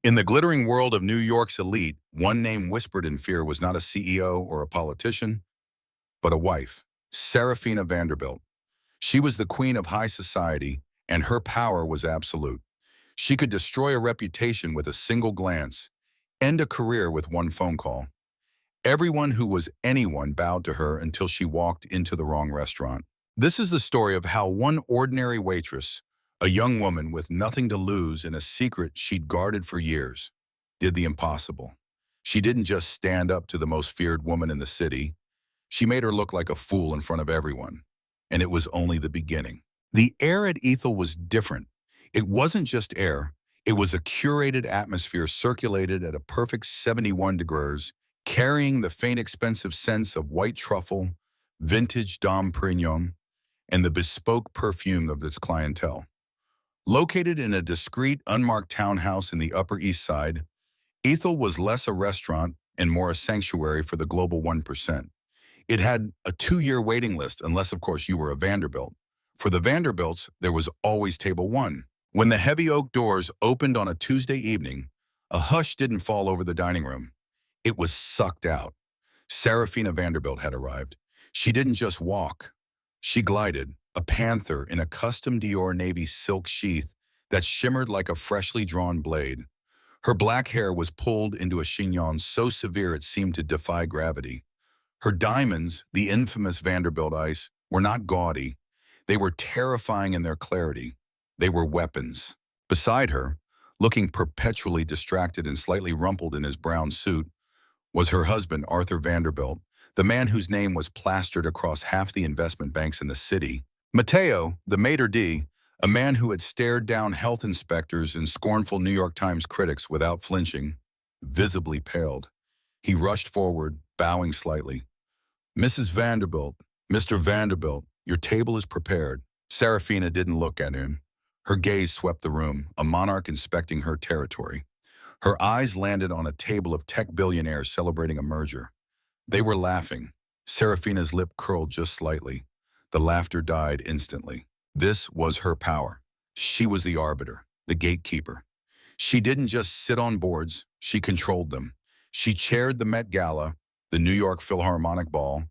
In the glittering world of New York's elite, one name whispered in fear was not a CEO or a politician, but a wife, Serafina Vanderbilt. She was the queen of high society, and her power was absolute. She could destroy a reputation with a single glance, end a career with one phone call. Everyone who was anyone bowed to her until she walked into the wrong restaurant. This is the story of how one ordinary waitress, a young woman with nothing to lose and a secret she'd guarded for years, did the impossible. She didn't just stand up to the most feared woman in the city. She made her look like a fool in front of everyone. And it was only the beginning. The air at Ethel was different. It wasn't just air. It was a curated atmosphere circulated at a perfect 71 degrees, carrying the faint expensive scents of white truffle, vintage Dom Perignon, and the bespoke perfume of its clientele. Located in a discreet, unmarked townhouse in the Upper East Side, Ethel was less a restaurant and more a sanctuary for the global 1%. It had a 2-year waiting list, unless, of course, you were a Vanderbilt. For the Vanderbilts, there was always Table 1. When the heavy oak doors opened on a Tuesday evening, a hush didn't fall over the dining room. It was sucked out. Serafina Vanderbilt had arrived. She didn't just walk. She glided, a panther in a custom Dior navy silk sheath that shimmered like a freshly drawn blade. Her black hair was pulled into a chignon so severe it seemed to defy gravity. Her diamonds, the infamous Vanderbilt ice, were not gaudy. They were terrifying in their clarity. They were weapons. Beside her, looking perpetually distracted and slightly rumpled in his brown suit, was her husband, Arthur Vanderbilt, the man whose name was plastered across half the investment banks in the city. Matteo, the maitre d', a man who had stared down health inspectors and scornful New York Times critics without flinching, visibly paled. He rushed forward, bowing slightly. "Mrs. Vanderbilt, Mr. Vanderbilt, your table is prepared." Serafina didn't look at him. Her gaze swept the room, a monarch inspecting her territory. Her eyes landed on a table of tech billionaires celebrating a merger. They were laughing. Serafina's lip curled just slightly. The laughter died instantly. This was her power. She was the arbiter, the gatekeeper. She didn't just sit on boards, she controlled them. She chaired the Met Gala, the New York Philharmonic Ball,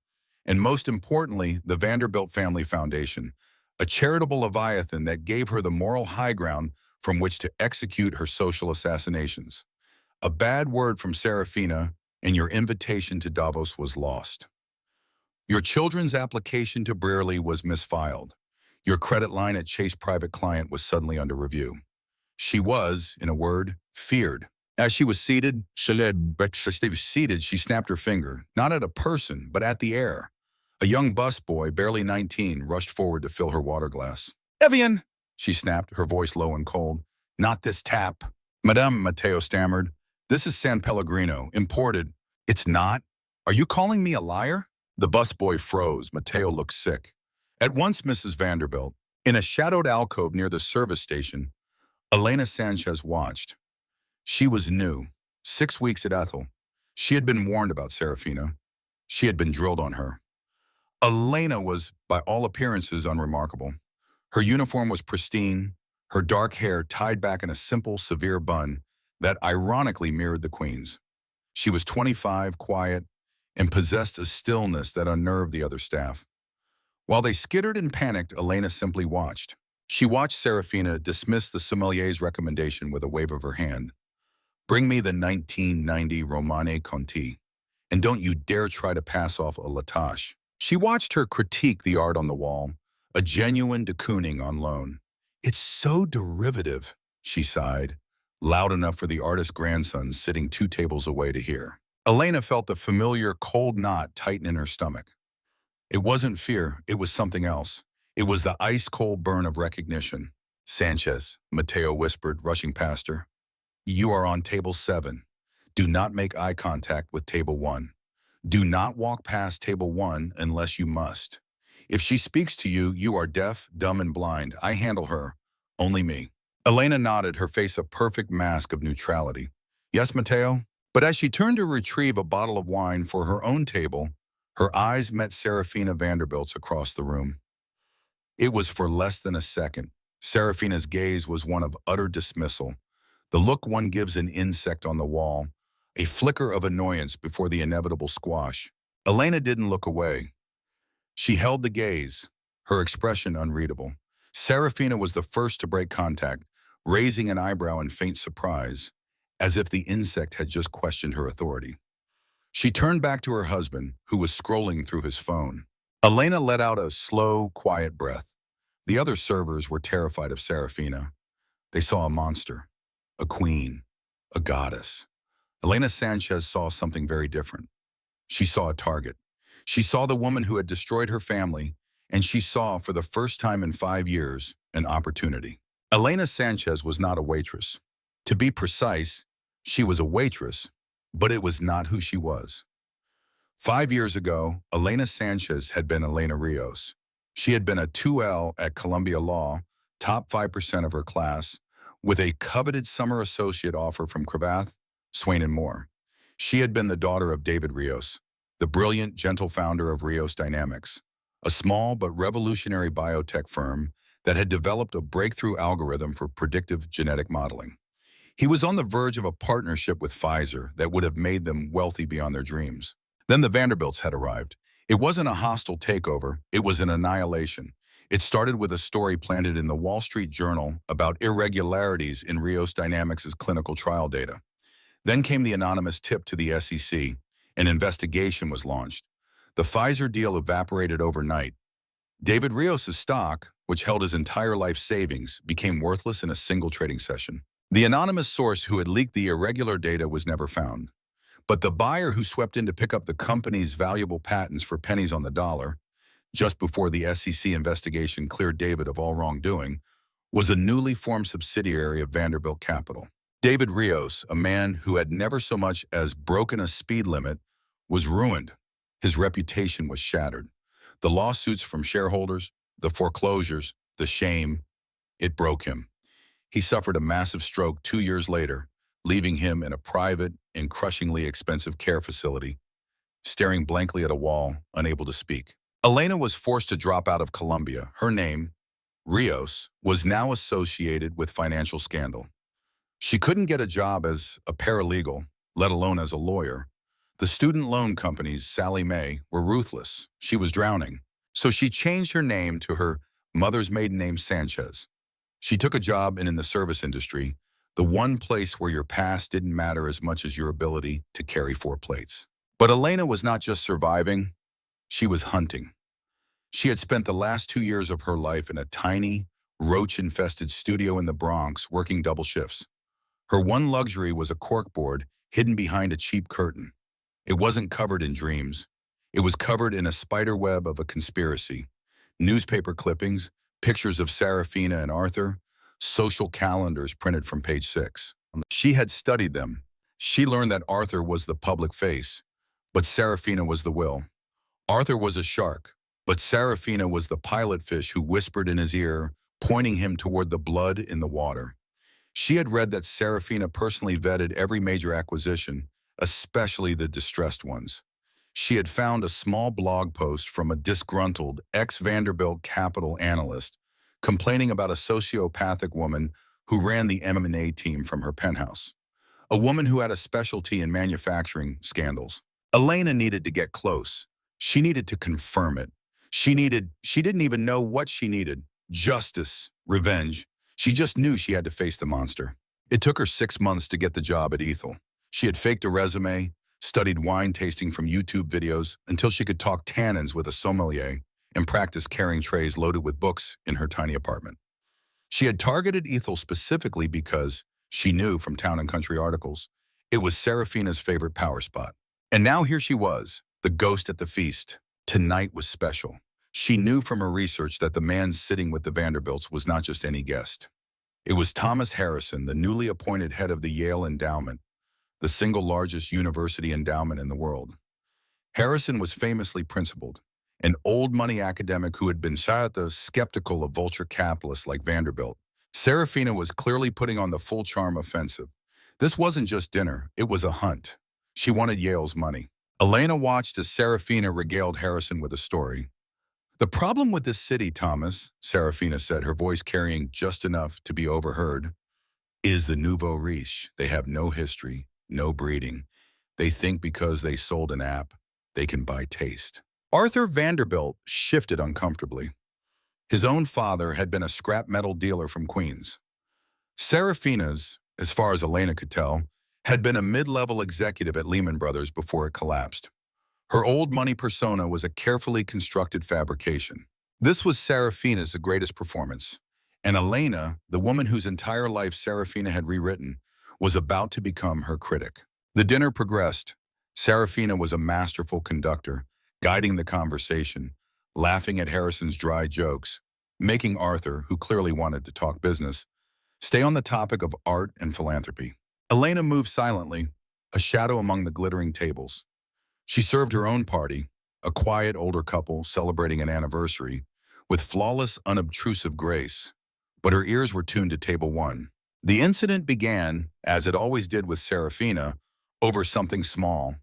and most importantly, the Vanderbilt Family Foundation, a charitable leviathan that gave her the moral high ground from which to execute her social assassinations. A bad word from Serafina, and your invitation to Davos was lost. Your children's application to Brearley was misfiled. Your credit line at Chase Private Client was suddenly under review. She was, in a word, feared. As she was seated, she snapped her finger, not at a person, but at the air. A young busboy, barely 19, rushed forward to fill her water glass. "Evian!" she snapped, her voice low and cold. "Not this tap." "Madame," Matteo stammered, "this is San Pellegrino, imported." "It's not? Are you calling me a liar?" The busboy froze. Matteo looked sick. At once, Mrs. Vanderbilt, in a shadowed alcove near the service station, Elena Sanchez watched. She was new, 6 weeks at Ethel. She had been warned about Serafina. She had been drilled on her. Elena was, by all appearances, unremarkable. Her uniform was pristine, her dark hair tied back in a simple, severe bun that ironically mirrored the Queen's. She was 25, quiet, and possessed a stillness that unnerved the other staff. While they skittered and panicked, Elena simply watched. She watched Serafina dismiss the sommelier's recommendation with a wave of her hand. "Bring me the 1990 Romane Conti, and don't you dare try to pass off a Latache." She watched her critique the art on the wall, a genuine de Kooning on loan. "It's so derivative," she sighed, loud enough for the artist's grandson sitting 2 tables away to hear. Elena felt the familiar cold knot tighten in her stomach. It wasn't fear, it was something else. It was the ice-cold burn of recognition. "Sanchez," Matteo whispered, rushing past her. "You are on table 7. Do not make eye contact with table 1. Do not walk past table 1 unless you must. If she speaks to you, you are deaf, dumb, and blind. I handle her. Only me." Elena nodded, her face a perfect mask of neutrality. "Yes, Matteo?" But as she turned to retrieve a bottle of wine for her own table, her eyes met Serafina Vanderbilt's across the room. It was for less than a second. Serafina's gaze was one of utter dismissal. The look one gives an insect on the wall, a flicker of annoyance before the inevitable squash. Elena didn't look away. She held the gaze, her expression unreadable. Serafina was the first to break contact, raising an eyebrow in faint surprise, as if the insect had just questioned her authority. She turned back to her husband, who was scrolling through his phone. Elena let out a slow, quiet breath. The other servers were terrified of Serafina. They saw a monster, a queen, a goddess. Elena Sanchez saw something very different. She saw a target. She saw the woman who had destroyed her family, and she saw, for the first time in 5 years, an opportunity. Elena Sanchez was not a waitress. To be precise, she was a waitress, but it was not who she was. 5 years ago, Elena Sanchez had been Elena Rios. She had been a 2L at Columbia Law, top 5% of her class, with a coveted summer associate offer from Cravath, Swain and Moore. She had been the daughter of David Rios, the brilliant, gentle founder of Rios Dynamics, a small but revolutionary biotech firm that had developed a breakthrough algorithm for predictive genetic modeling. He was on the verge of a partnership with Pfizer that would have made them wealthy beyond their dreams. Then the Vanderbilts had arrived. It wasn't a hostile takeover, it was an annihilation. It started with a story planted in the Wall Street Journal about irregularities in Rios Dynamics' clinical trial data. Then came the anonymous tip to the SEC. An investigation was launched. The Pfizer deal evaporated overnight. David Rios' stock, which held his entire life savings, became worthless in a single trading session. The anonymous source who had leaked the irregular data was never found. But the buyer who swept in to pick up the company's valuable patents for pennies on the dollar, just before the SEC investigation cleared David of all wrongdoing, was a newly formed subsidiary of Vanderbilt Capital. David Rios, a man who had never so much as broken a speed limit, was ruined. His reputation was shattered. The lawsuits from shareholders, the foreclosures, the shame, it broke him. He suffered a massive stroke 2 years later, leaving him in a private and crushingly expensive care facility, staring blankly at a wall, unable to speak. Elena was forced to drop out of Columbia. Her name, Rios, was now associated with financial scandal. She couldn't get a job as a paralegal, let alone as a lawyer. The student loan companies, Sallie Mae, were ruthless. She was drowning. So she changed her name to her mother's maiden name, Sanchez. She took a job in the service industry, the one place where your past didn't matter as much as your ability to carry 4 plates. But Elena was not just surviving, she was hunting. She had spent the last 2 years of her life in a tiny, roach-infested studio in the Bronx working double shifts. Her one luxury was a corkboard hidden behind a cheap curtain. It wasn't covered in dreams. It was covered in a spider web of a conspiracy. Newspaper clippings, pictures of Serafina and Arthur, social calendars printed from page 6. She had studied them. She learned that Arthur was the public face, but Serafina was the will. Arthur was a shark, but Serafina was the pilot fish who whispered in his ear, pointing him toward the blood in the water. She had read that Serafina personally vetted every major acquisition, especially the distressed ones. She had found a small blog post from a disgruntled ex-Vanderbilt Capital analyst complaining about a sociopathic woman who ran the M&A team from her penthouse, a woman who had a specialty in manufacturing scandals. Elena needed to get close. She needed to confirm it. She didn't even know what she needed. Justice, revenge. She just knew she had to face the monster. It took her 6 months to get the job at Ethel. She had faked a resume, studied wine tasting from YouTube videos until she could talk tannins with a sommelier and practice carrying trays loaded with books in her tiny apartment. She had targeted Ethel specifically because she knew from Town and Country articles it was Serafina's favorite power spot. And now here she was, the ghost at the feast. Tonight was special. She knew from her research that the man sitting with the Vanderbilts was not just any guest. It was Thomas Harrison, the newly appointed head of the Yale Endowment, the single largest university endowment in the world. Harrison was famously principled, an old money academic who had been skeptical of vulture capitalists like Vanderbilt. Serafina was clearly putting on the full charm offensive. This wasn't just dinner, it was a hunt. She wanted Yale's money. Elena watched as Serafina regaled Harrison with a story. "The problem with this city, Thomas," Serafina said, her voice carrying just enough to be overheard, is the nouveau riche. They have no history, no breeding. They think because they sold an app, they can buy taste. Arthur Vanderbilt shifted uncomfortably. His own father had been a scrap metal dealer from Queens. Serafina's, as far as Elena could tell, had been a mid-level executive at Lehman Brothers before it collapsed. Her old money persona was a carefully constructed fabrication. This was Serafina's greatest performance. And Elena, the woman whose entire life Serafina had rewritten, was about to become her critic. The dinner progressed. Serafina was a masterful conductor, guiding the conversation, laughing at Harrison's dry jokes, making Arthur, who clearly wanted to talk business, stay on the topic of art and philanthropy. Elena moved silently, a shadow among the glittering tables. She served her own party, a quiet older couple celebrating an anniversary, with flawless, unobtrusive grace. But her ears were tuned to table one. The incident began, as it always did with Serafina, over something small.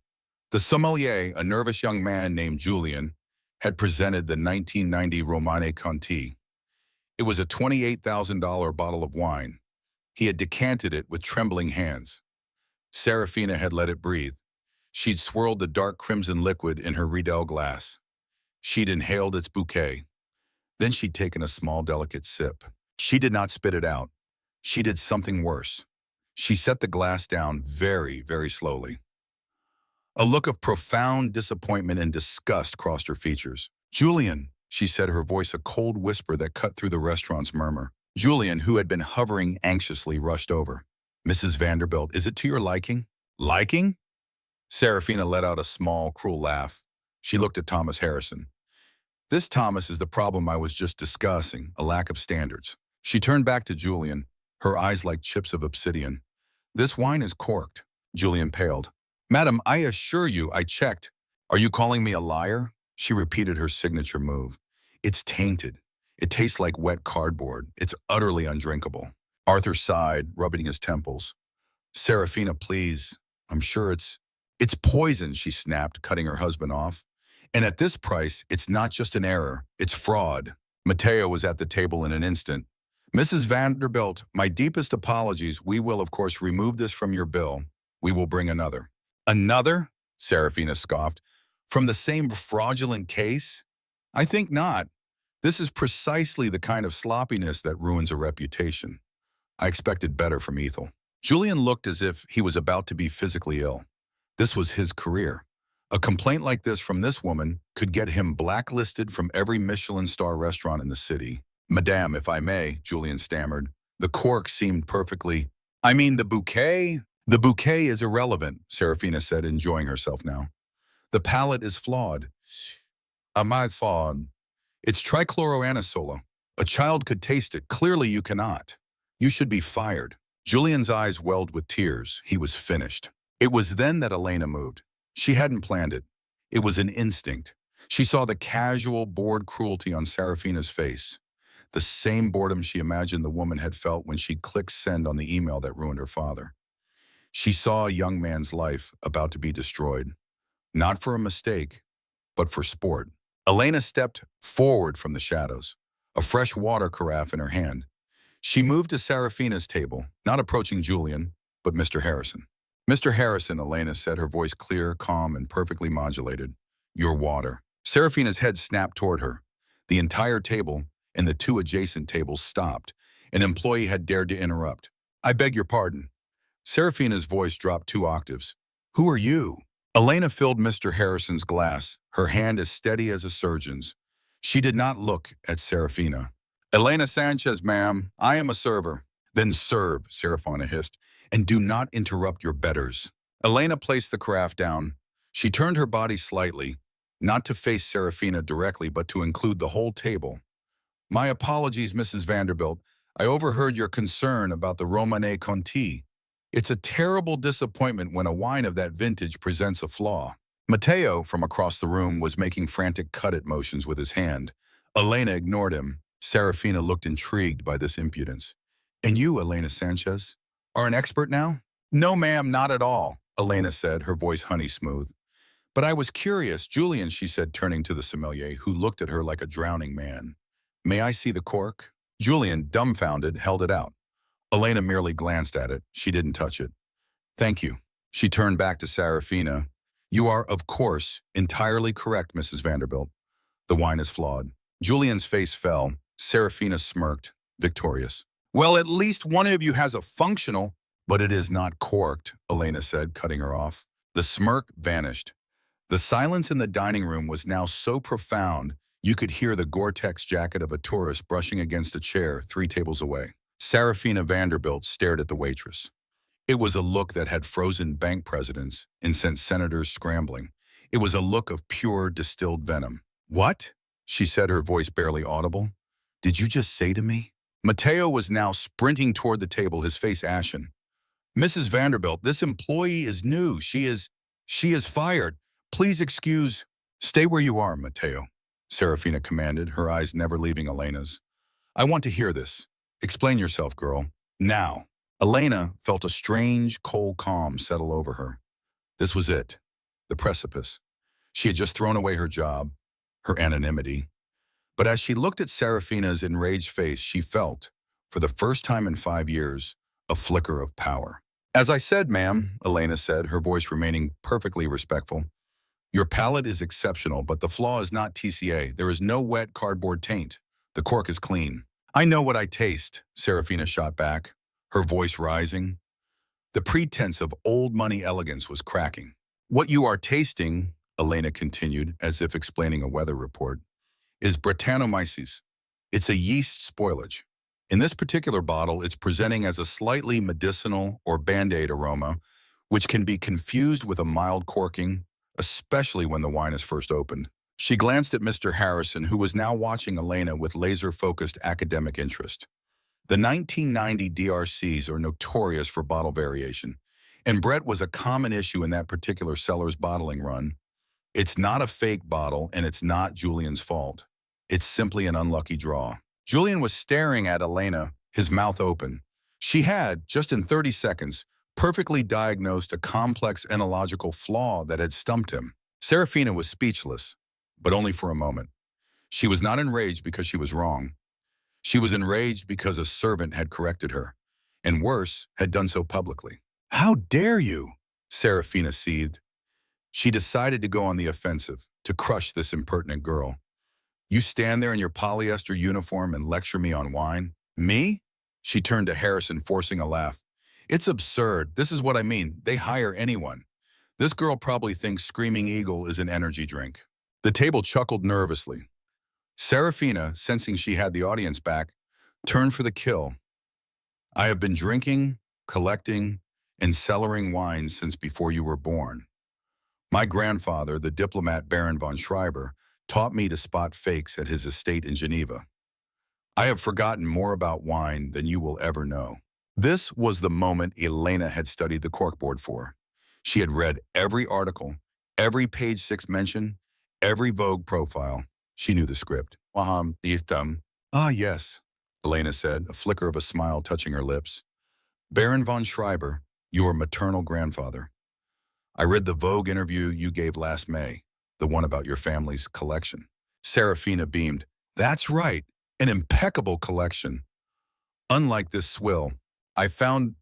The sommelier, a nervous young man named Julian, had presented the 1990 Romane Conti. It was a $28,000 bottle of wine. He had decanted it with trembling hands. Serafina had let it breathe. She'd swirled the dark crimson liquid in her Riedel glass. She'd inhaled its bouquet. Then she'd taken a small, delicate sip. She did not spit it out. She did something worse. She set the glass down very, very slowly. A look of profound disappointment and disgust crossed her features. "Julian," she said, her voice a cold whisper that cut through the restaurant's murmur. Julian, who had been hovering anxiously, rushed over. "Mrs. Vanderbilt, is it to your liking?" "Liking?" Serafina let out a small, cruel laugh. She looked at Thomas Harrison. "This, Thomas, is the problem I was just discussing, a lack of standards." She turned back to Julian, her eyes like chips of obsidian. "This wine is corked." Julian paled. "Madam, I assure you, I checked." "Are you calling me a liar?" She repeated her signature move. "It's tainted. It tastes like wet cardboard. It's utterly undrinkable." Arthur sighed, rubbing his temples. "Serafina, please. I'm sure it's poison," she snapped, cutting her husband off. "And at this price, it's not just an error, it's fraud." Matteo was at the table in an instant. "Mrs. Vanderbilt, my deepest apologies. We will, of course, remove this from your bill. We will bring another." "Another?" Serafina scoffed. "From the same fraudulent case?" "I think not. This is precisely the kind of sloppiness that ruins a reputation. I expected better from Ethel." Julian looked as if he was about to be physically ill. This was his career. A complaint like this from this woman could get him blacklisted from every Michelin star restaurant in the city. "Madame, if I may," Julian stammered. "The cork seemed perfectly—" "I mean the bouquet?" "The bouquet is irrelevant," Serafina said, enjoying herself now. "The palate is flawed. Amad flawed. It's trichloroanisole. A child could taste it. Clearly you cannot. You should be fired." Julian's eyes welled with tears. He was finished. It was then that Elena moved. She hadn't planned it. It was an instinct. She saw the casual, bored cruelty on Serafina's face. The same boredom she imagined the woman had felt when she clicked send on the email that ruined her father. She saw a young man's life about to be destroyed. Not for a mistake, but for sport. Elena stepped forward from the shadows, a fresh water carafe in her hand. She moved to Serafina's table, not approaching Julian, but Mr. Harrison. "Mr. Harrison," Elena said, her voice clear, calm, and perfectly modulated. "Your water." Serafina's head snapped toward her. The entire table and the two adjacent tables stopped. An employee had dared to interrupt. "I beg your pardon." Serafina's voice dropped 2 octaves. "Who are you?" Elena filled Mr. Harrison's glass, her hand as steady as a surgeon's. She did not look at Serafina. "Elena Sanchez, ma'am. I am a server." "Then serve," Serafina hissed, "and do not interrupt your betters." Elena placed the carafe down. She turned her body slightly, not to face Serafina directly, but to include the whole table. "My apologies, Mrs. Vanderbilt. I overheard your concern about the Romane Conti. It's a terrible disappointment when a wine of that vintage presents a flaw." Matteo, from across the room, was making frantic cut-it motions with his hand. Elena ignored him. Serafina looked intrigued by this impudence. "And you, Elena Sanchez, are an expert now?" "No, ma'am, not at all," Elena said, her voice honey-smooth. "But I was curious, Julian," she said, turning to the sommelier, who looked at her like a drowning man. "May I see the cork?" Julian, dumbfounded, held it out. Elena merely glanced at it. She didn't touch it. Thank you. She turned back to Serafina. You are, of course, entirely correct, Mrs. Vanderbilt. The wine is flawed. Julian's face fell. Serafina smirked, victorious. Well, at least one of you has a functional, but it is not corked, Elena said, cutting her off. The smirk vanished. The silence in the dining room was now so profound, you could hear the Gore-Tex jacket of a tourist brushing against a chair 3 tables away. Serafina Vanderbilt stared at the waitress. It was a look that had frozen bank presidents and sent senators scrambling. It was a look of pure distilled venom. What? She said, her voice barely audible. Did you just say to me? Mateo was now sprinting toward the table, his face ashen. Mrs. Vanderbilt, this employee is new. She is fired. Please excuse. Stay where you are, Mateo, Serafina commanded, her eyes never leaving Elena's. I want to hear this. Explain yourself, girl. Now. Elena felt a strange, cold calm settle over her. This was it. The precipice. She had just thrown away her job, her anonymity. But as she looked at Serafina's enraged face, she felt, for the first time in 5 years, a flicker of power. As I said, ma'am, Elena said, her voice remaining perfectly respectful, your palate is exceptional, but the flaw is not TCA. There is no wet cardboard taint. The cork is clean. I know what I taste, Serafina shot back, her voice rising. The pretense of old money elegance was cracking. What you are tasting, Elena continued, as if explaining a weather report, is Brettanomyces. It's a yeast spoilage. In this particular bottle, it's presenting as a slightly medicinal or Band-Aid aroma, which can be confused with a mild corking, especially when the wine is first opened. She glanced at Mr. Harrison, who was now watching Elena with laser-focused academic interest. The 1990 DRCs are notorious for bottle variation, and Brett was a common issue in that particular seller's bottling run. It's not a fake bottle, and it's not Julian's fault. It's simply an unlucky draw. Julian was staring at Elena, his mouth open. She had, just in 30 seconds, perfectly diagnosed a complex enological flaw that had stumped him. Serafina was speechless, but only for a moment. She was not enraged because she was wrong. She was enraged because a servant had corrected her, and worse, had done so publicly. How dare you? Serafina seethed. She decided to go on the offensive, to crush this impertinent girl. You stand there in your polyester uniform and lecture me on wine? Me? She turned to Harrison, forcing a laugh. It's absurd. This is what I mean. They hire anyone. This girl probably thinks Screaming Eagle is an energy drink. The table chuckled nervously. Serafina, sensing she had the audience back, turned for the kill. I have been drinking, collecting, and cellaring wines since before you were born. My grandfather, the diplomat Baron von Schreiber, taught me to spot fakes at his estate in Geneva. I have forgotten more about wine than you will ever know. This was the moment Elena had studied the corkboard for. She had read every article, every page 6 mention, every Vogue profile. She knew the script. Ah, yes, Elena said, a flicker of a smile touching her lips. Baron von Schreiber, your maternal grandfather. I read the Vogue interview you gave last May, the one about your family's collection. Serafina beamed. That's right, an impeccable collection. Unlike this swill, I found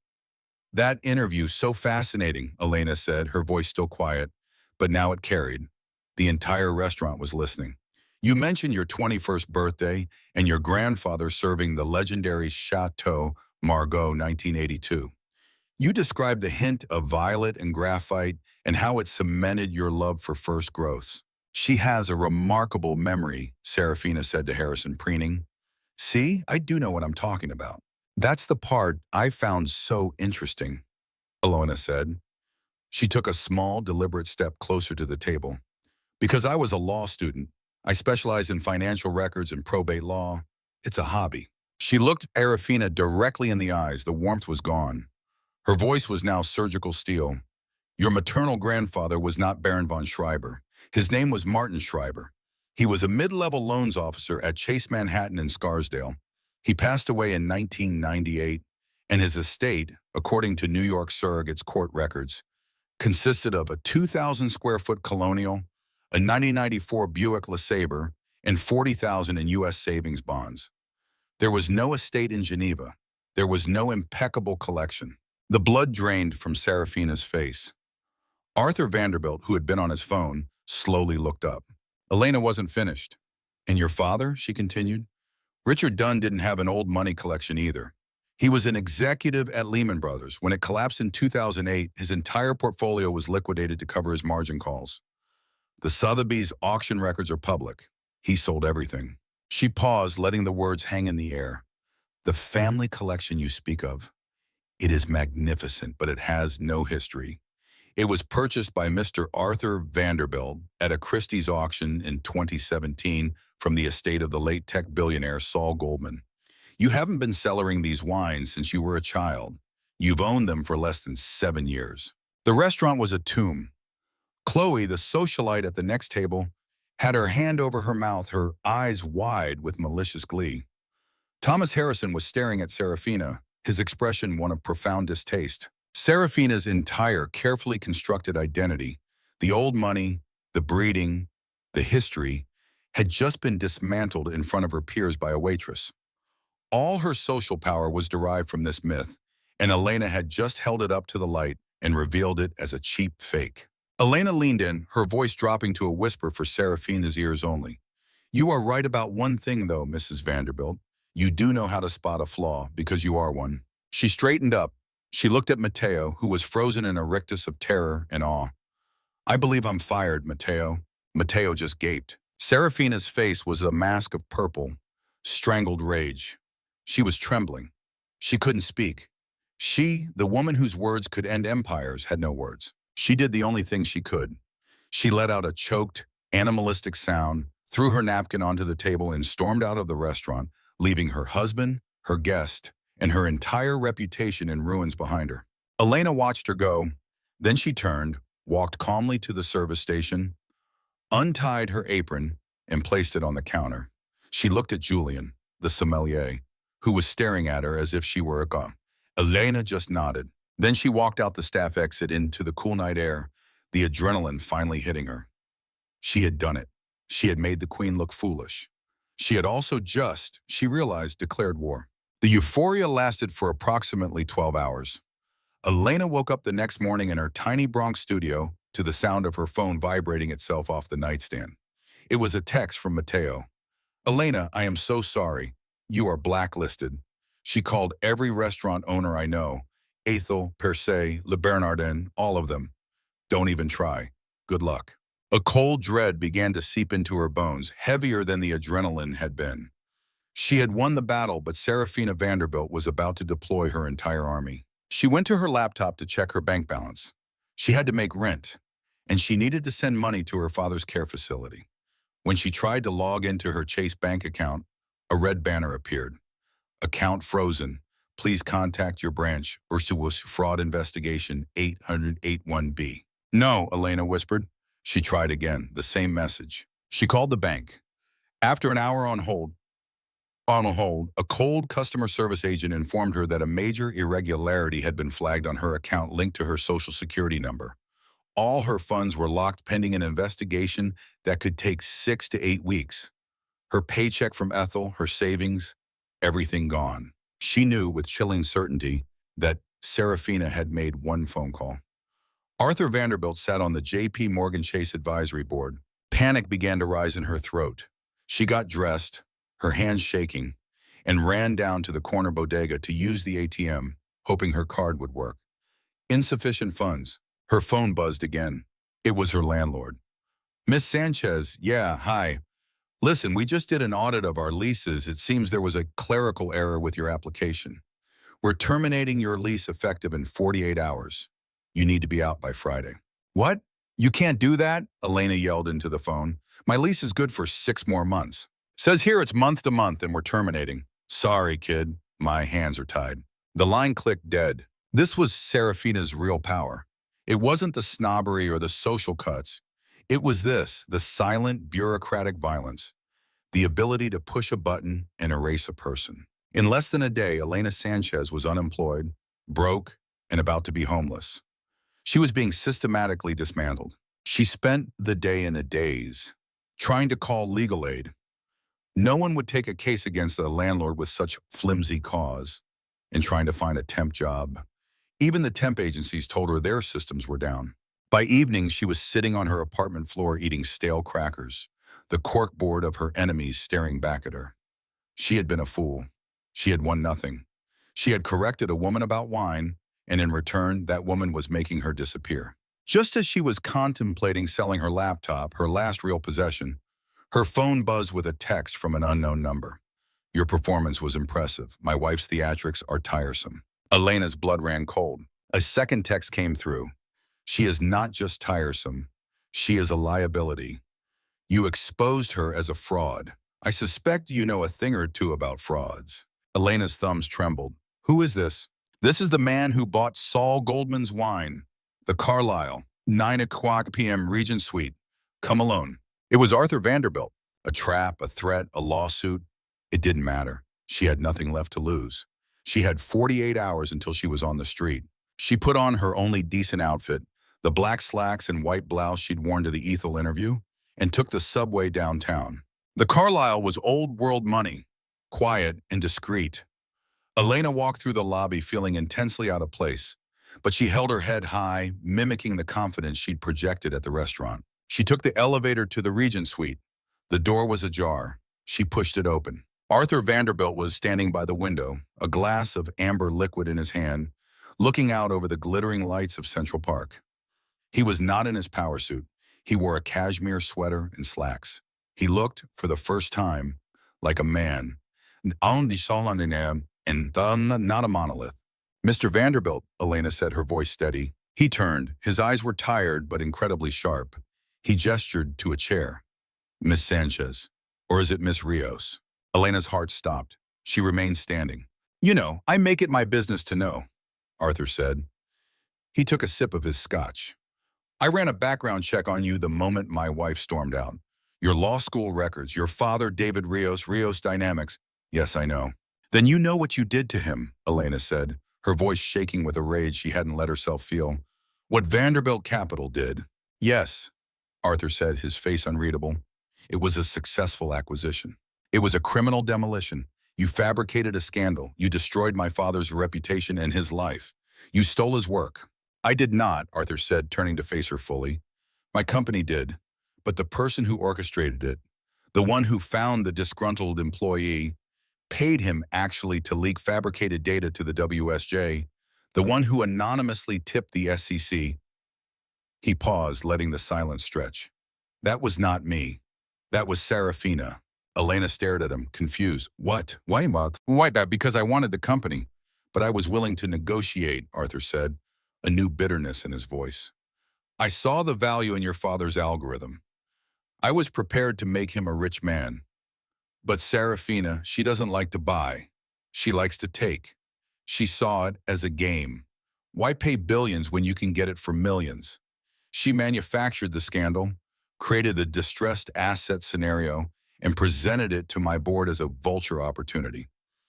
that interview so fascinating, Elena said, her voice still quiet, but now it carried. The entire restaurant was listening. You mentioned your 21st birthday and your grandfather serving the legendary Chateau Margaux 1982. You described the hint of violet and graphite and how it cemented your love for first growths. She has a remarkable memory, Serafina said to Harrison, preening. See, I do know what I'm talking about. That's the part I found so interesting, Elena said. She took a small, deliberate step closer to the table. Because I was a law student, I specialize in financial records and probate law. It's a hobby. She looked Serafina directly in the eyes. The warmth was gone. Her voice was now surgical steel. Your maternal grandfather was not Baron von Schreiber. His name was Martin Schreiber. He was a mid-level loans officer at Chase Manhattan in Scarsdale. He passed away in 1998, and his estate, according to New York surrogate's court records, consisted of a 2,000-square-foot colonial, a 1994 Buick LeSabre, and $40,000 in U.S. savings bonds. There was no estate in Geneva. There was no impeccable collection. The blood drained from Serafina's face. Arthur Vanderbilt, who had been on his phone, slowly looked up. Elena wasn't finished. And your father, she continued. Richard Dunn didn't have an old money collection either. He was an executive at Lehman Brothers. When it collapsed in 2008, his entire portfolio was liquidated to cover his margin calls. The Sotheby's auction records are public. He sold everything. She paused, letting the words hang in the air. The family collection you speak of, it is magnificent, but it has no history. It was purchased by Mr. Arthur Vanderbilt at a Christie's auction in 2017 from the estate of the late tech billionaire Saul Goldman. You haven't been cellaring these wines since you were a child. You've owned them for less than 7 years. The restaurant was a tomb. Chloe, the socialite at the next table, had her hand over her mouth, her eyes wide with malicious glee. Thomas Harrison was staring at Serafina, his expression one of profound distaste. Serafina's entire carefully constructed identity, the old money, the breeding, the history, had just been dismantled in front of her peers by a waitress. All her social power was derived from this myth, and Elena had just held it up to the light and revealed it as a cheap fake. Elena leaned in, her voice dropping to a whisper for Serafina's ears only. You are right about one thing, though, Mrs. Vanderbilt. You do know how to spot a flaw, because you are one. She straightened up. She looked at Matteo, who was frozen in a rictus of terror and awe. I believe I'm fired, Matteo. Matteo just gaped. Serafina's face was a mask of purple, strangled rage. She was trembling. She couldn't speak. She, the woman whose words could end empires, had no words. She did the only thing she could. She let out a choked, animalistic sound, threw her napkin onto the table, and stormed out of the restaurant, leaving her husband, her guest, and her entire reputation in ruins behind her. Elena watched her go. Then she turned, walked calmly to the service station, untied her apron, and placed it on the counter. She looked at Julian, the sommelier, who was staring at her as if she were a god. Elena just nodded. Then she walked out the staff exit into the cool night air, the adrenaline finally hitting her. She had done it. She had made the queen look foolish. She had also just, she realized, declared war. The euphoria lasted for approximately 12 hours. Elena woke up the next morning in her tiny Bronx studio to the sound of her phone vibrating itself off the nightstand. It was a text from Matteo. Elena, I am so sorry. You are blacklisted. She called every restaurant owner I know. Ethel, Per Se, Le Bernardin, all of them. Don't even try. Good luck. A cold dread began to seep into her bones, heavier than the adrenaline had been. She had won the battle, but Serafina Vanderbilt was about to deploy her entire army. She went to her laptop to check her bank balance. She had to make rent, and she needed to send money to her father's care facility. When she tried to log into her Chase bank account, a red banner appeared. Account frozen. Please contact your branch. Ursuous Fraud Investigation 800-81B. No, Elena whispered. She tried again, the same message. She called the bank. After an hour on hold, a cold customer service agent informed her that a major irregularity had been flagged on her account linked to her social security number. All her funds were locked pending an investigation that could take 6 to 8 weeks. Her paycheck from Ethel, her savings, everything gone. She knew with chilling certainty that Serafina had made one phone call. Arthur Vanderbilt sat on the J.P. Morgan Chase advisory board. Panic began to rise in her throat. She got dressed, her hands shaking, and ran down to the corner bodega to use the ATM, hoping her card would work. Insufficient funds. Her phone buzzed again. It was her landlord. Miss Sanchez, yeah, hi. Listen, we just did an audit of our leases. It seems there was a clerical error with your application. We're terminating your lease effective in 48 hours. You need to be out by Friday. What? You can't do that? Elena yelled into the phone. My lease is good for 6 more months. Says here it's month to month and we're terminating. Sorry, kid. My hands are tied. The line clicked dead. This was Serafina's real power. It wasn't the snobbery or the social cuts. It was this, the silent, bureaucratic violence, the ability to push a button and erase a person. In less than a day, Elena Sanchez was unemployed, broke, and about to be homeless. She was being systematically dismantled. She spent the day in a daze, trying to call legal aid. No one would take a case against a landlord with such flimsy cause. and trying to find a temp job. Even the temp agencies told her their systems were down. By evening, she was sitting on her apartment floor eating stale crackers, the corkboard of her enemies staring back at her. She had been a fool. She had won nothing. She had corrected a woman about wine, and in return, that woman was making her disappear. Just as she was contemplating selling her laptop, her last real possession, her phone buzzed with a text from an unknown number. Your performance was impressive. My wife's theatrics are tiresome. Elena's blood ran cold. A second text came through. She is not just tiresome. She is a liability. You exposed her as a fraud. I suspect you know a thing or two about frauds. Elena's thumbs trembled. Who is this? This is the man who bought Saul Goldman's wine. The Carlisle, 9 o'clock p.m. Regent Suite. Come alone. It was Arthur Vanderbilt. A trap, a threat, a lawsuit. It didn't matter. She had nothing left to lose. She had 48 hours until she was on the street. She put on her only decent outfit, the black slacks and white blouse she'd worn to the Ethel interview, and took the subway downtown. The Carlisle was old world money, quiet and discreet. Elena walked through the lobby feeling intensely out of place, but she held her head high, mimicking the confidence she'd projected at the restaurant. She took the elevator to the Regent Suite. The door was ajar. She pushed it open. Arthur Vanderbilt was standing by the window, a glass of amber liquid in his hand, looking out over the glittering lights of Central Park. He was not in his power suit. He wore a cashmere sweater and slacks. He looked, for the first time, like a man. And not a monolith. Mr. Vanderbilt, Elena said, her voice steady. He turned. His eyes were tired but incredibly sharp. He gestured to a chair. Miss Sanchez. Or is it Miss Rios? Elena's heart stopped. She remained standing. You know, I make it my business to know, Arthur said. He took a sip of his scotch. I ran a background check on you the moment my wife stormed out. Your law school records, your father, David Rios, Rios Dynamics. Yes, I know. Then you know what you did to him, Elena said, her voice shaking with a rage she hadn't let herself feel. What Vanderbilt Capital did. Yes, Arthur said, his face unreadable. It was a successful acquisition. It was a criminal demolition. You fabricated a scandal. You destroyed my father's reputation and his life. You stole his work. I did not, Arthur said, turning to face her fully. My company did. But the person who orchestrated it, the one who found the disgruntled employee, paid him actually to leak fabricated data to the WSJ, the one who anonymously tipped the SEC. He paused, letting the silence stretch. That was not me. That was Serafina. Elena stared at him, confused. What? Why what? Why that? Because I wanted the company. But I was willing to negotiate, Arthur said, a new bitterness in his voice. I saw the value in your father's algorithm. I was prepared to make him a rich man. But Serafina, she doesn't like to buy. She likes to take. She saw it as a game. Why pay billions when you can get it for millions? She manufactured the scandal, created the distressed asset scenario, and presented it to my board as a vulture opportunity.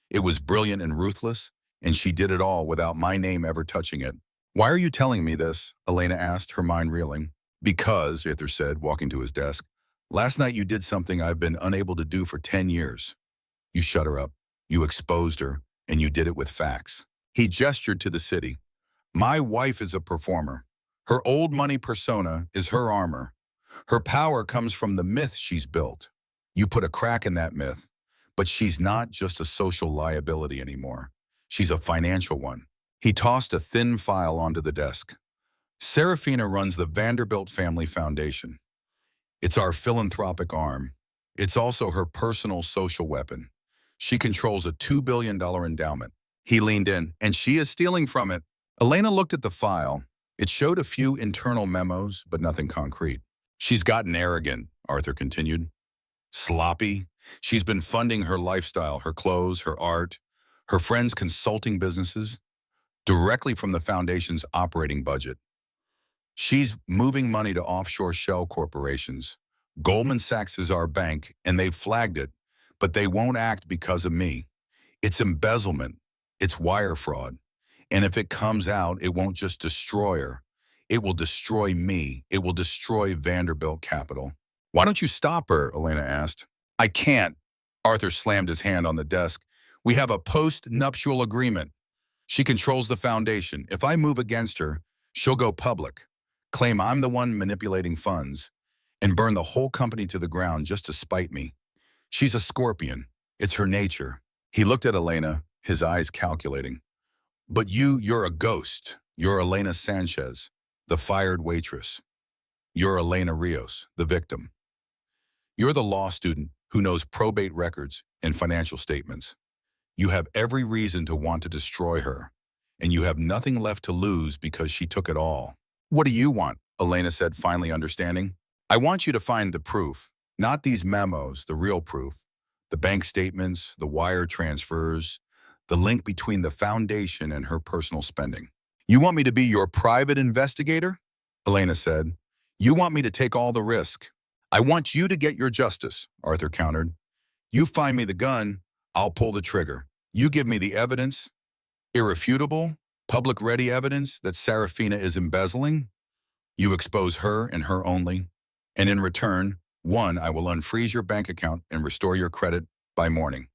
It was brilliant and ruthless, and she did it all without my name ever touching it. Why are you telling me this? Elena asked, her mind reeling. Because, Arthur said, walking to his desk, last night you did something I've been unable to do for 10 years. You shut her up, you exposed her, and you did it with facts. He gestured to the city. My wife is a performer. Her old money persona is her armor. Her power comes from the myth she's built. You put a crack in that myth, but she's not just a social liability anymore. She's a financial one. He tossed a thin file onto the desk. Serafina runs the Vanderbilt Family Foundation. It's our philanthropic arm. It's also her personal social weapon. She controls a $2 billion endowment. He leaned in, and she is stealing from it. Elena looked at the file. It showed a few internal memos, but nothing concrete. She's gotten arrogant, Arthur continued. Sloppy. She's been funding her lifestyle, her clothes, her art, her friends' consulting businesses, directly from the foundation's operating budget. She's moving money to offshore shell corporations. Goldman Sachs is our bank, and they've flagged it, but they won't act because of me. It's embezzlement. It's wire fraud. And if it comes out, it won't just destroy her. It will destroy me. It will destroy Vanderbilt Capital. Why don't you stop her? Elena asked. I can't. Arthur slammed his hand on the desk. We have a post-nuptial agreement. She controls the foundation. If I move against her, she'll go public, claim I'm the one manipulating funds, and burn the whole company to the ground just to spite me. She's a scorpion. It's her nature. He looked at Elena, his eyes calculating. But you're a ghost. You're Elena Sanchez, the fired waitress. You're Elena Rios, the victim. You're the law student who knows probate records and financial statements. You have every reason to want to destroy her, and you have nothing left to lose because she took it all. What do you want? Elena said, finally understanding. I want you to find the proof, not these memos, the real proof, the bank statements, the wire transfers, the link between the foundation and her personal spending. You want me to be your private investigator? Elena said. You want me to take all the risk. I want you to get your justice, Arthur countered. You find me the gun, I'll pull the trigger. You give me the evidence, irrefutable, public-ready evidence that Serafina is embezzling. You expose her and her only. And in return, one, I will unfreeze your bank account and restore your credit by morning.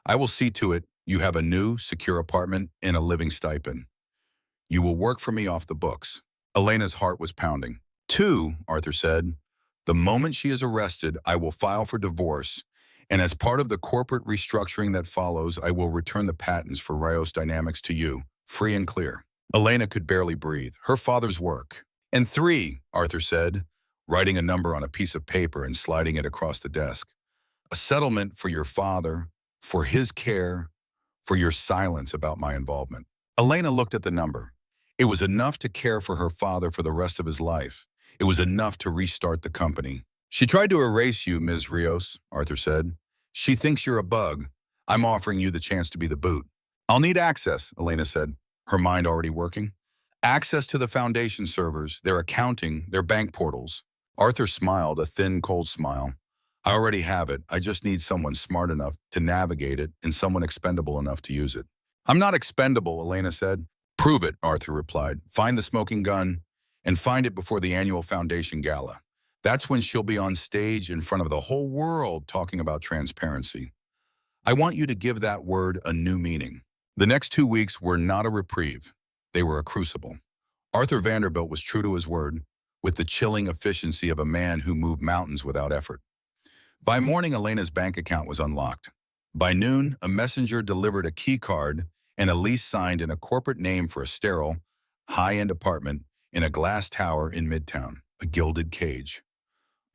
I will see to it you have a new, secure apartment and a living stipend. You will work for me off the books. Elena's heart was pounding. Two, Arthur said, the moment she is arrested, I will file for divorce, and as part of the corporate restructuring that follows, I will return the patents for Rios Dynamics to you, free and clear. Elena could barely breathe. Her father's work. And three, Arthur said, writing a number on a piece of paper and sliding it across the desk. A settlement for your father, for his care, for your silence about my involvement. Elena looked at the number. It was enough to care for her father for the rest of his life. It was enough to restart the company. She tried to erase you, Ms. Rios, Arthur said. She thinks you're a bug. I'm offering you the chance to be the boot. I'll need access, Elena said, her mind already working. Access to the foundation servers, their accounting, their bank portals. Arthur smiled, a thin, cold smile. I already have it. I just need someone smart enough to navigate it and someone expendable enough to use it. I'm not expendable, Elena said. Prove it, Arthur replied. Find the smoking gun and find it before the annual foundation gala. That's when she'll be on stage in front of the whole world talking about transparency. I want you to give that word a new meaning. The next 2 weeks were not a reprieve. They were a crucible. Arthur Vanderbilt was true to his word, with the chilling efficiency of a man who moved mountains without effort. By morning, Elena's bank account was unlocked. By noon, a messenger delivered a key card and a lease signed in a corporate name for a sterile, high-end apartment in a glass tower in Midtown, a gilded cage.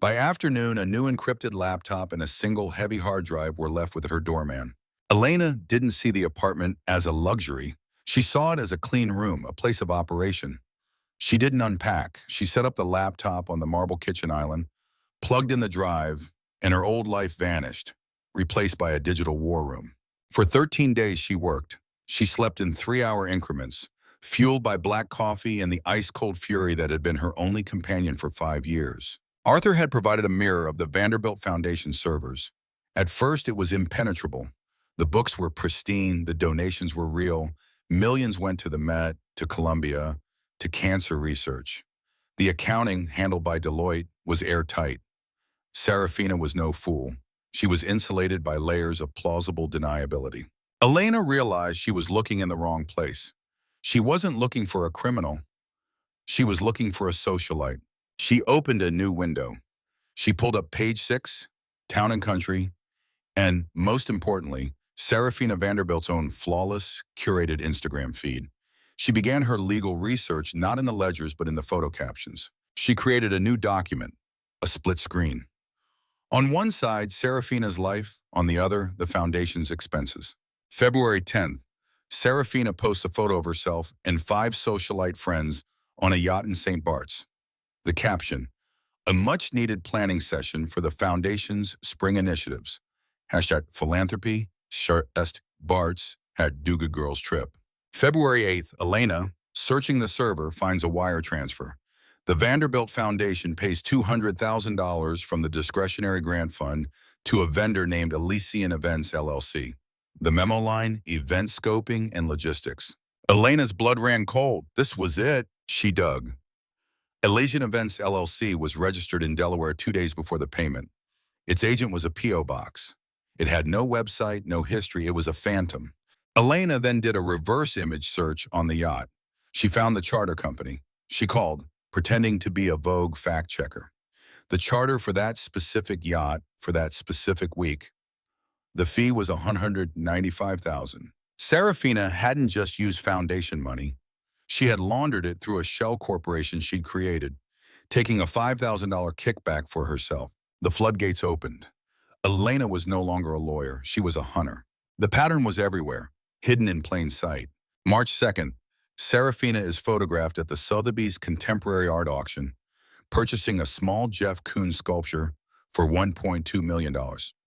By afternoon, a new encrypted laptop and a single heavy hard drive were left with her doorman. Elena didn't see the apartment as a luxury. She saw it as a clean room, a place of operation. She didn't unpack. She set up the laptop on the marble kitchen island, plugged in the drive, and her old life vanished, replaced by a digital war room. For 13 days she worked. She slept in 3-hour increments, fueled by black coffee and the ice-cold fury that had been her only companion for 5 years. Arthur had provided a mirror of the Vanderbilt Foundation servers. At first, it was impenetrable. The books were pristine, the donations were real, millions went to the Met, to Columbia, to cancer research. The accounting, handled by Deloitte, was airtight. Serafina was no fool. She was insulated by layers of plausible deniability. Elena realized she was looking in the wrong place. She wasn't looking for a criminal. She was looking for a socialite. She opened a new window. She pulled up page 6, Town and Country, and, most importantly, Serafina Vanderbilt's own flawless, curated Instagram feed. She began her legal research not in the ledgers but in the photo captions. She created a new document, a split screen. On one side, Serafina's life, on the other, the foundation's expenses. February 10th, Serafina posts a photo of herself and 5 socialite friends on a yacht in St. Bart's. The caption, a much-needed planning session for the Foundation's spring initiatives. #philanthropy, #est Bart's @Do Good Girls Trip. February 8th, Elena, searching the server, finds a wire transfer. The Vanderbilt Foundation pays $200,000 from the discretionary grant fund to a vendor named Elysian Events, LLC. The memo line, event scoping and logistics. Elena's blood ran cold. This was it, she dug. Elysian Events, LLC was registered in Delaware 2 days before the payment. Its agent was a P.O. box. It had no website, no history. It was a phantom. Elena then did a reverse image search on the yacht. She found the charter company. She called, pretending to be a Vogue fact-checker. The charter for that specific yacht for that specific week. The fee was $195,000. Serafina hadn't just used foundation money. She had laundered it through a shell corporation she'd created, taking a $5,000 kickback for herself. The floodgates opened. Elena was no longer a lawyer. She was a hunter. The pattern was everywhere, hidden in plain sight. March 2nd, Serafina is photographed at the Sotheby's Contemporary Art Auction, purchasing a small Jeff Koons sculpture for $1.2 million.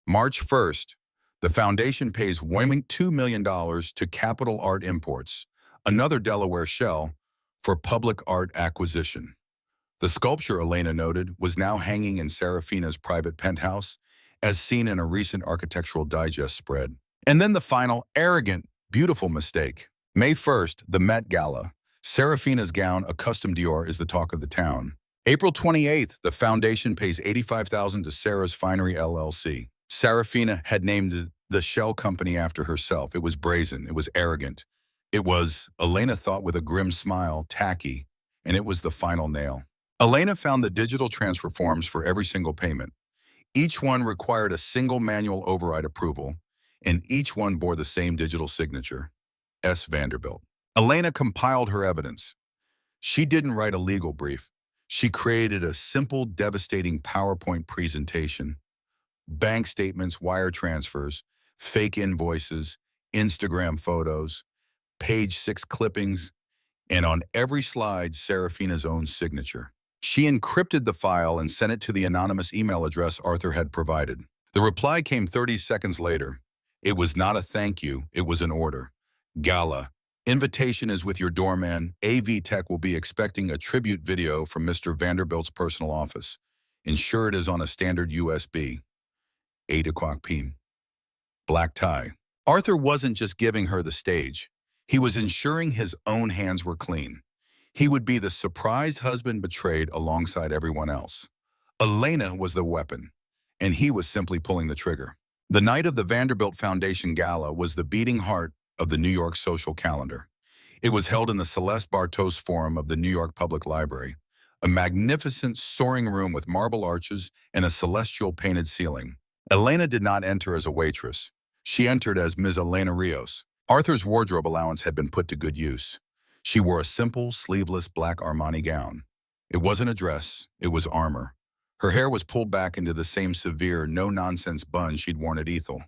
March 1st, the foundation pays $1.2 million to Capital Art Imports, another Delaware shell, for public art acquisition. The sculpture, Elena noted, was now hanging in Serafina's private penthouse, as seen in a recent Architectural Digest spread. And then the final, arrogant, beautiful mistake. May 1st, the Met Gala. Serafina's gown, a custom Dior, is the talk of the town. April 28th, the foundation pays $85,000 to Sarah's Finery LLC. Serafina had named the shell company after herself. It was brazen. It was arrogant. It was, Elena thought with a grim smile, tacky, and it was the final nail. Elena found the digital transfer forms for every single payment. Each one required a single manual override approval, and each one bore the same digital signature, S. Vanderbilt. Elena compiled her evidence. She didn't write a legal brief. She created a simple, devastating PowerPoint presentation. Bank statements, wire transfers, fake invoices, Instagram photos, page 6 clippings, and on every slide, Serafina's own signature. She encrypted the file and sent it to the anonymous email address Arthur had provided. The reply came 30 seconds later. It was not a thank you, it was an order. Gala. Invitation is with your doorman. AV Tech will be expecting a tribute video from Mr. Vanderbilt's personal office. Ensure it is on a standard USB. 8 o'clock p.m. Black tie. Arthur wasn't just giving her the stage. He was ensuring his own hands were clean. He would be the surprised husband betrayed alongside everyone else. Elena was the weapon, and he was simply pulling the trigger. The night of the Vanderbilt Foundation Gala was the beating heart of the New York social calendar. It was held in the Celeste Bartos Forum of the New York Public Library, a magnificent soaring room with marble arches and a celestial painted ceiling. Elena did not enter as a waitress. She entered as Ms. Elena Rios. Arthur's wardrobe allowance had been put to good use. She wore a simple, sleeveless black Armani gown. It wasn't a dress, it was armor. Her hair was pulled back into the same severe, no-nonsense bun she'd worn at Ethel.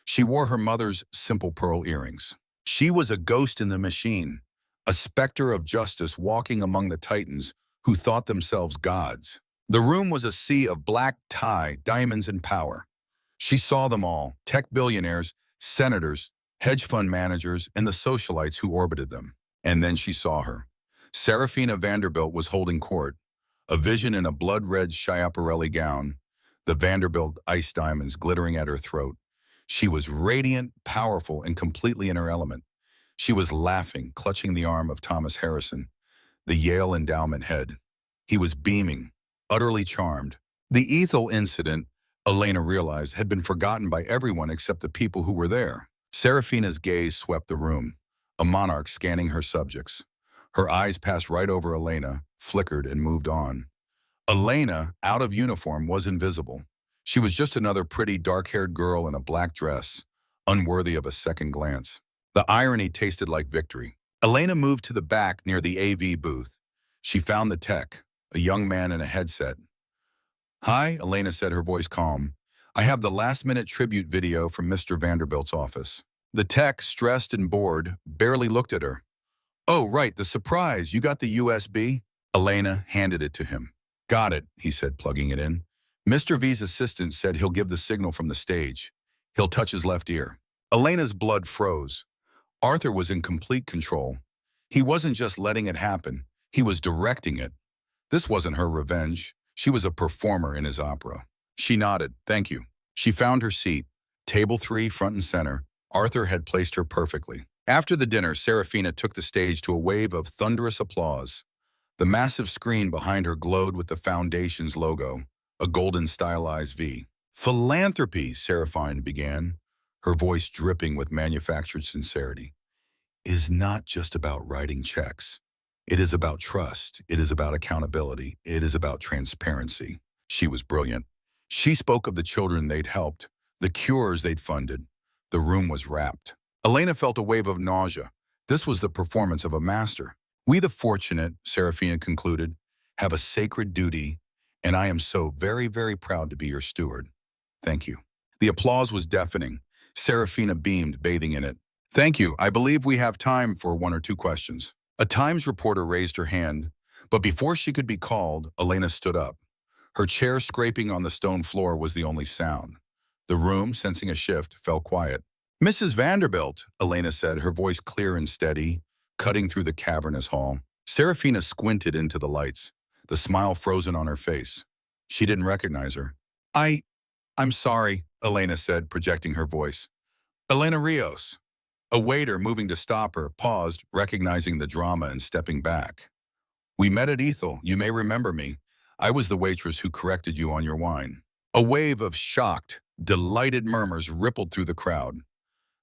She wore her mother's simple pearl earrings. She was a ghost in the machine, a specter of justice walking among the titans who thought themselves gods. The room was a sea of black tie, diamonds, and power. She saw them all, tech billionaires, senators, hedge fund managers, and the socialites who orbited them. And then she saw her. Serafina Vanderbilt was holding court, a vision in a blood-red Schiaparelli gown, the Vanderbilt ice diamonds glittering at her throat. She was radiant, powerful, and completely in her element. She was laughing, clutching the arm of Thomas Harrison, the Yale endowment head. He was beaming, utterly charmed. The Ethel incident, Elena realized, had been forgotten by everyone except the people who were there. Serafina's gaze swept the room, a monarch scanning her subjects. Her eyes passed right over Elena, flickered, and moved on. Elena, out of uniform, was invisible. She was just another pretty, dark-haired girl in a black dress, unworthy of a second glance. The irony tasted like victory. Elena moved to the back near the AV booth. She found the tech, a young man in a headset. "Hi," Elena said, her voice calm. "I have the last-minute tribute video from Mr. Vanderbilt's office." The tech, stressed and bored, barely looked at her. "Oh, right, the surprise. You got the USB?" Elena handed it to him. "Got it," he said, plugging it in. "Mr. V's assistant said he'll give the signal from the stage. He'll touch his left ear." Elena's blood froze. Arthur was in complete control. He wasn't just letting it happen. He was directing it. This wasn't her revenge. She was a performer in his opera. She nodded. "Thank you." She found her seat. Table 3, front and center. Arthur had placed her perfectly. After the dinner, Serafina took the stage to a wave of thunderous applause. The massive screen behind her glowed with the Foundation's logo, a golden stylized V. "Philanthropy," Serafina began. her voice dripping with manufactured sincerity, is not just about writing checks. It is about trust. It is about accountability. It is about transparency. She was brilliant. She spoke of the children they'd helped, the cures they'd funded. The room was wrapped. Elena felt a wave of nausea. This was the performance of a master. We the fortunate, Serafina concluded, have a sacred duty, and I am so very, very proud to be your steward. Thank you. The applause was deafening. Serafina beamed, bathing in it. Thank you. I believe we have time for one or two questions. A Times reporter raised her hand, but before she could be called, Elena stood up. Her chair scraping on the stone floor was the only sound. The room, sensing a shift, fell quiet. Mrs. Vanderbilt, Elena said, her voice clear and steady, cutting through the cavernous hall. Serafina squinted into the lights, the smile frozen on her face. She didn't recognize her. I'm sorry, Elena said, projecting her voice. Elena Rios. A waiter, moving to stop her, paused, recognizing the drama and stepping back. We met at Ethel. You may remember me. I was the waitress who corrected you on your wine. A wave of shocked, delighted murmurs rippled through the crowd.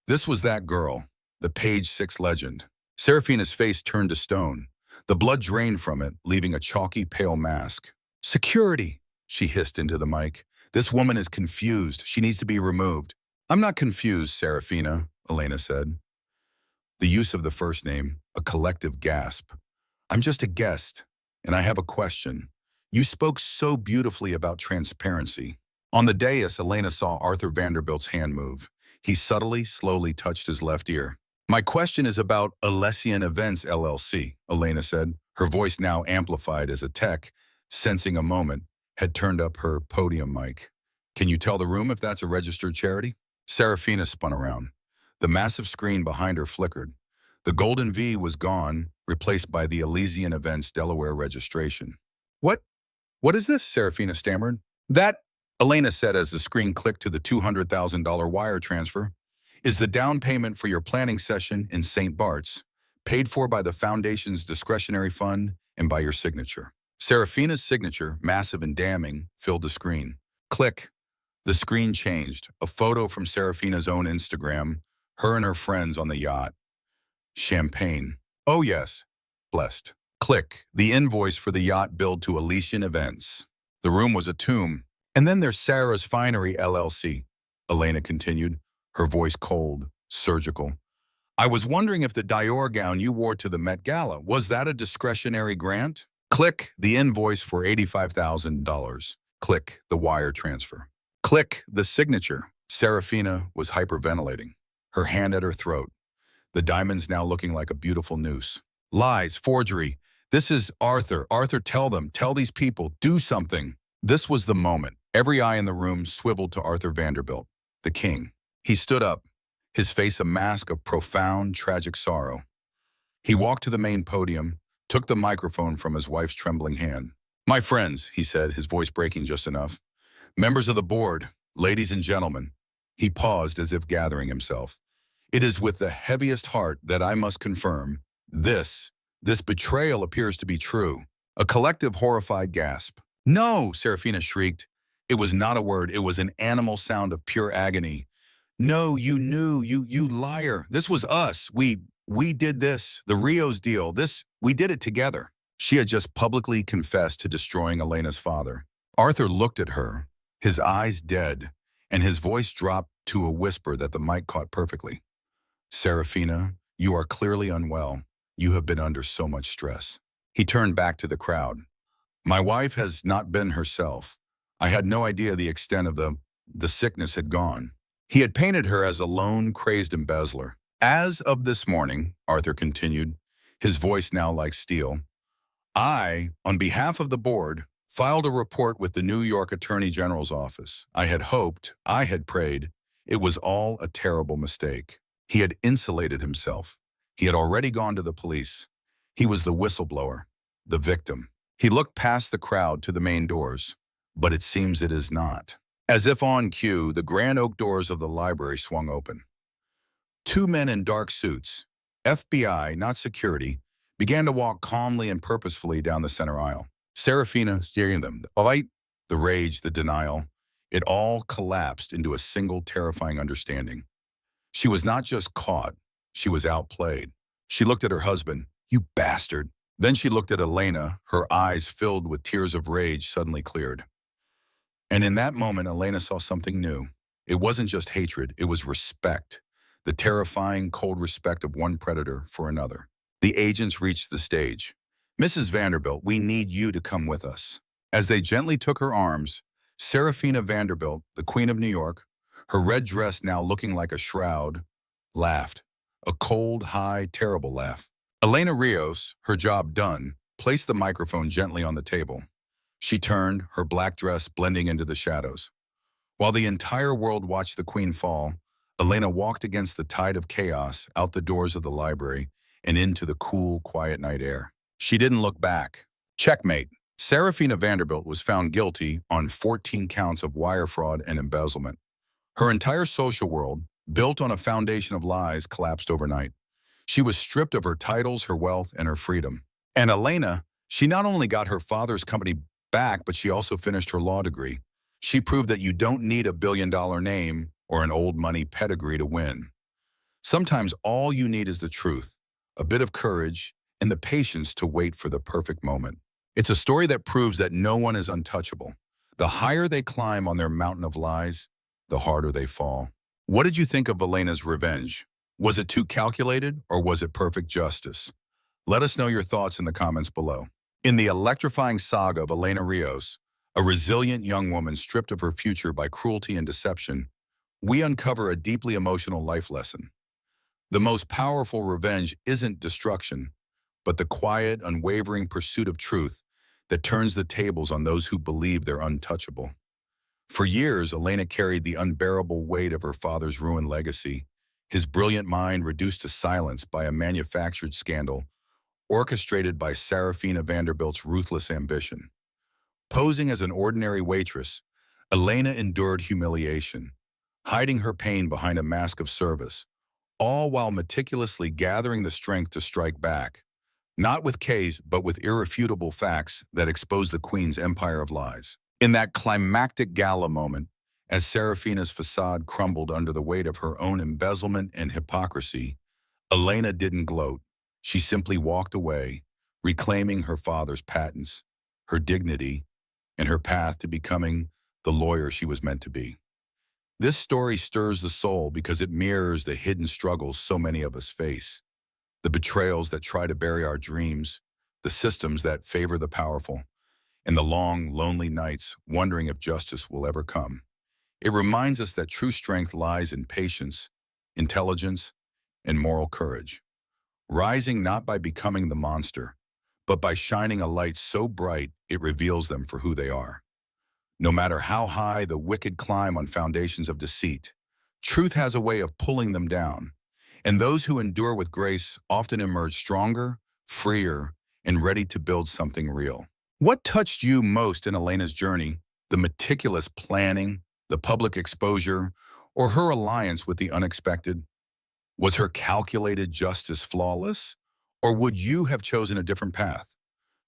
This was that girl, the Page 6 legend. Serafina's face turned to stone. The blood drained from it, leaving a chalky, pale mask. Security, she hissed into the mic. This woman is confused. She needs to be removed. I'm not confused, Serafina, Elena said. The use of the first name, a collective gasp. I'm just a guest, and I have a question. You spoke so beautifully about transparency. On the dais, Elena saw Arthur Vanderbilt's hand move. He subtly, slowly touched his left ear. My question is about Alessian Events, LLC, Elena said, her voice now amplified as a tech, sensing a moment, had turned up her podium mic. Can you tell the room if that's a registered charity? Serafina spun around. The massive screen behind her flickered. The golden V was gone, replaced by the Elysian Events Delaware registration. What is this? Serafina stammered. That, Elena said as the screen clicked to the $200,000 wire transfer, is the down payment for your planning session in St. Bart's, paid for by the Foundation's discretionary fund and by your signature. Serafina's signature, massive and damning, filled the screen. Click. The screen changed. A photo from Serafina's own Instagram, her and her friends on the yacht. Champagne. Oh yes. Blessed. Click. The invoice for the yacht billed to Elysian Events. The room was a tomb. And then there's Sarah's Finery, LLC, Elena continued, her voice cold, surgical. I was wondering if the Dior gown you wore to the Met Gala, was that a discretionary grant? Click. The invoice for $85,000. Click. The wire transfer. Click. The signature. Serafina was hyperventilating, her hand at her throat, the diamonds now looking like a beautiful noose. Lies, forgery. This is Arthur. Arthur, tell them. Tell these people. Do something. This was the moment. Every eye in the room swiveled to Arthur Vanderbilt, the king. He stood up, his face a mask of profound, tragic sorrow. He walked to the main podium, took the microphone from his wife's trembling hand. My friends, he said, his voice breaking just enough. Members of the board, ladies and gentlemen. He paused as if gathering himself. It is with the heaviest heart that I must confirm this betrayal appears to be true. A collective horrified gasp. No, Serafina shrieked. It was not a word. It was an animal sound of pure agony. No, you knew, you liar. This was us. We did this, the Rios deal. We did it together. She had just publicly confessed to destroying Elena's father. Arthur looked at her, his eyes dead, and his voice dropped to a whisper that the mic caught perfectly. Serafina, you are clearly unwell. You have been under so much stress. He turned back to the crowd. My wife has not been herself. I had no idea the extent of the sickness had gone. He had painted her as a lone, crazed embezzler. As of this morning, Arthur continued, his voice now like steel, I, on behalf of the board, filed a report with the New York Attorney General's office. I had hoped, I had prayed. It was all a terrible mistake. He had insulated himself. He had already gone to the police. He was the whistleblower, the victim. He looked past the crowd to the main doors, but it seems it is not. As if on cue, the grand oak doors of the library swung open. Two men in dark suits, FBI, not security, began to walk calmly and purposefully down the center aisle. Serafina steering them. All right, the rage, the denial, it all collapsed into a single terrifying understanding. She was not just caught, she was outplayed. She looked at her husband. You bastard. Then she looked at Elena, her eyes filled with tears of rage suddenly cleared. And in that moment, Elena saw something new. It wasn't just hatred, it was respect. The terrifying, cold respect of one predator for another. The agents reached the stage. Mrs. Vanderbilt, we need you to come with us. As they gently took her arms, Serafina Vanderbilt, the Queen of New York, her red dress now looking like a shroud, laughed. A cold, high, terrible laugh. Elena Rios, her job done, placed the microphone gently on the table. She turned, her black dress blending into the shadows. While the entire world watched the Queen fall, Elena walked against the tide of chaos out the doors of the library and into the cool, quiet night air. She didn't look back. Checkmate. Serafina Vanderbilt was found guilty on 14 counts of wire fraud and embezzlement. Her entire social world, built on a foundation of lies, collapsed overnight. She was stripped of her titles, her wealth, and her freedom. And Elena, she not only got her father's company back, but she also finished her law degree. She proved that you don't need a billion-dollar name or an old money pedigree to win. Sometimes all you need is the truth, a bit of courage, and the patience to wait for the perfect moment. It's a story that proves that no one is untouchable. The higher they climb on their mountain of lies, the harder they fall. What did you think of Elena's revenge? Was it too calculated, or was it perfect justice? Let us know your thoughts in the comments below. In the electrifying saga of Elena Rios, a resilient young woman stripped of her future by cruelty and deception, we uncover a deeply emotional life lesson. The most powerful revenge isn't destruction, but the quiet, unwavering pursuit of truth that turns the tables on those who believe they're untouchable. For years, Elena carried the unbearable weight of her father's ruined legacy, his brilliant mind reduced to silence by a manufactured scandal orchestrated by Serafina Vanderbilt's ruthless ambition. Posing as an ordinary waitress, Elena endured humiliation, hiding her pain behind a mask of service, all while meticulously gathering the strength to strike back, not with K's, but with irrefutable facts that expose the Queen's empire of lies. In that climactic gala moment, as Serafina's facade crumbled under the weight of her own embezzlement and hypocrisy, Elena didn't gloat. She simply walked away, reclaiming her father's patents, her dignity, and her path to becoming the lawyer she was meant to be. This story stirs the soul because it mirrors the hidden struggles so many of us face, the betrayals that try to bury our dreams, the systems that favor the powerful, and the long, lonely nights wondering if justice will ever come. It reminds us that true strength lies in patience, intelligence, and moral courage, rising not by becoming the monster, but by shining a light so bright it reveals them for who they are. No matter how high the wicked climb on foundations of deceit, truth has a way of pulling them down, and those who endure with grace often emerge stronger, freer, and ready to build something real. What touched you most in Elena's journey? The meticulous planning, the public exposure, or her alliance with the unexpected? Was her calculated justice flawless, or would you have chosen a different path?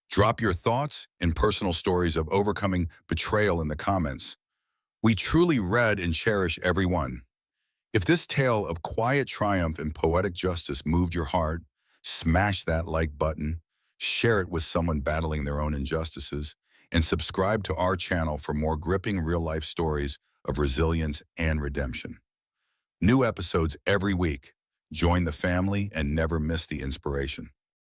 Drop your thoughts and personal stories of overcoming betrayal in the comments. We truly read and cherish every one. If this tale of quiet triumph and poetic justice moved your heart, smash that like button, share it with someone battling their own injustices, and subscribe to our channel for more gripping real-life stories of resilience and redemption. New episodes every week. Join the family and never miss the inspiration.